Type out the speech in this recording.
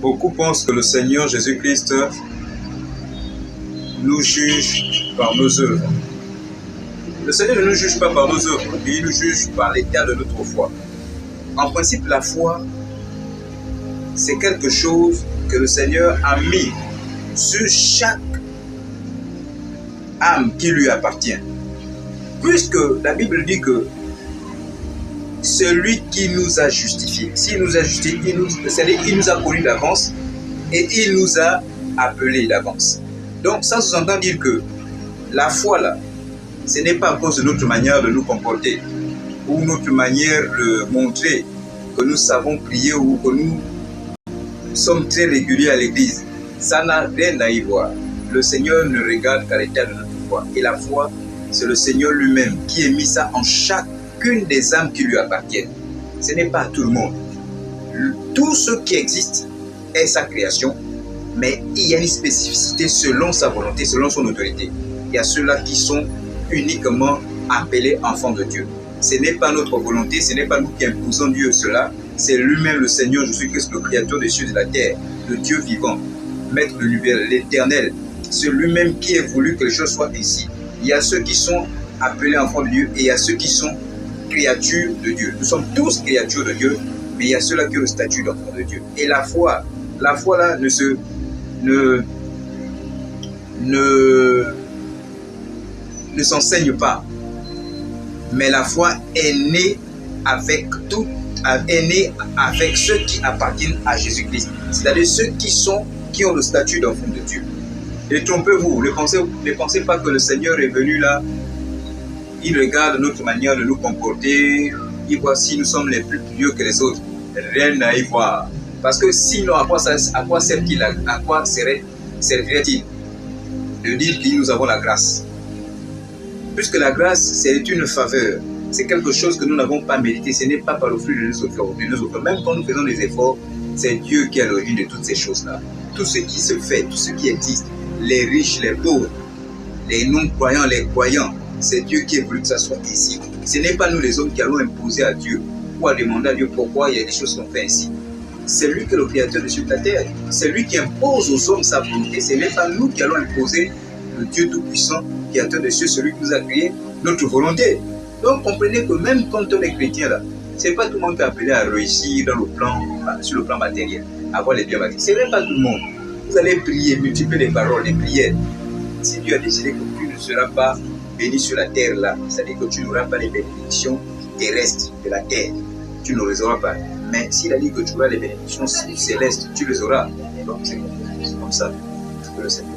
Beaucoup pensent que le Seigneur Jésus-Christ nous juge par nos œuvres. Le Seigneur ne nous juge pas par nos œuvres, mais il nous juge par l'état de notre foi. En principe, la foi, c'est quelque chose que le Seigneur a mis sur chaque âme qui lui appartient. Puisque la Bible dit que celui qui nous a justifiés, s'il nous a justifiés, il nous a connus d'avance et il nous a appelés d'avance. Donc ça sous-entend dire que la foi là, ce n'est pas à cause de notre manière de nous comporter ou notre manière de montrer que nous savons prier ou que nous sommes très réguliers à l'église. Ça n'a rien à y voir. Le Seigneur ne regarde qu'à l'état de notre foi. Et la foi, c'est le Seigneur lui-même qui a mis ça en chacune des âmes qui lui appartiennent. Ce n'est pas à tout le monde. Tout ce qui existe est sa création, mais il y a une spécificité selon sa volonté, selon son autorité. Il y a ceux-là qui sont uniquement appelés enfants de Dieu. Ce n'est pas notre volonté, ce n'est pas nous qui imposons Dieu cela, c'est lui-même le Seigneur Jésus-Christ, le Créateur des cieux et de la terre, le Dieu vivant, Maître de l'univers, l'Éternel. C'est lui-même qui a voulu que les choses soient ainsi. Il y a ceux qui sont appelés enfants de Dieu et il y a ceux qui sont créatures de Dieu. Nous sommes tous créatures de Dieu, mais il y a ceux-là qui ont le statut d'enfant de Dieu. Et la foi là ne s'enseigne pas. Mais la foi est née avec ceux qui appartiennent à Jésus-Christ. C'est-à-dire ceux qui ont le statut d'enfant de Dieu. Et trompez-vous, ne pensez pas que le Seigneur est venu là, il regarde notre manière de nous comporter, il voit si nous sommes les plus pieux que les autres. Rien à y voir. Parce que sinon, à quoi servirait-il de dire que nous avons la grâce? Puisque la grâce, c'est une faveur. C'est quelque chose que nous n'avons pas mérité. Ce n'est pas par le fruit de nos efforts. Même quand nous faisons des efforts, c'est Dieu qui est à l'origine de toutes ces choses-là. Tout ce qui se fait, tout ce qui existe, les riches, les pauvres, les non-croyants, les croyants, c'est Dieu qui a voulu que ça soit ici. Ce n'est pas nous les hommes qui allons imposer à Dieu ou à demander à Dieu pourquoi il y a des choses qu'on fait ainsi. C'est lui qui est le créateur de cieux et de la terre. C'est lui qui impose aux hommes sa volonté. Ce n'est pas nous qui allons imposer le Dieu Tout-Puissant, créateur des cieux, celui qui nous a créé, notre volonté. Donc comprenez que même quand on est chrétien là, ce n'est pas tout le monde qui est appelé à réussir sur le plan matériel, avoir les biens matériels. Ce n'est pas tout le monde. Vous allez prier, multiplier les paroles, les prières. Si Dieu a décidé que tu ne seras pas béni sur la terre là, c'est-à-dire que tu n'auras pas les bénédictions terrestres de la terre, tu ne les auras pas. Mais s'il a dit que tu auras les bénédictions célestes, tu les auras. Donc c'est comme ça que le Seigneur.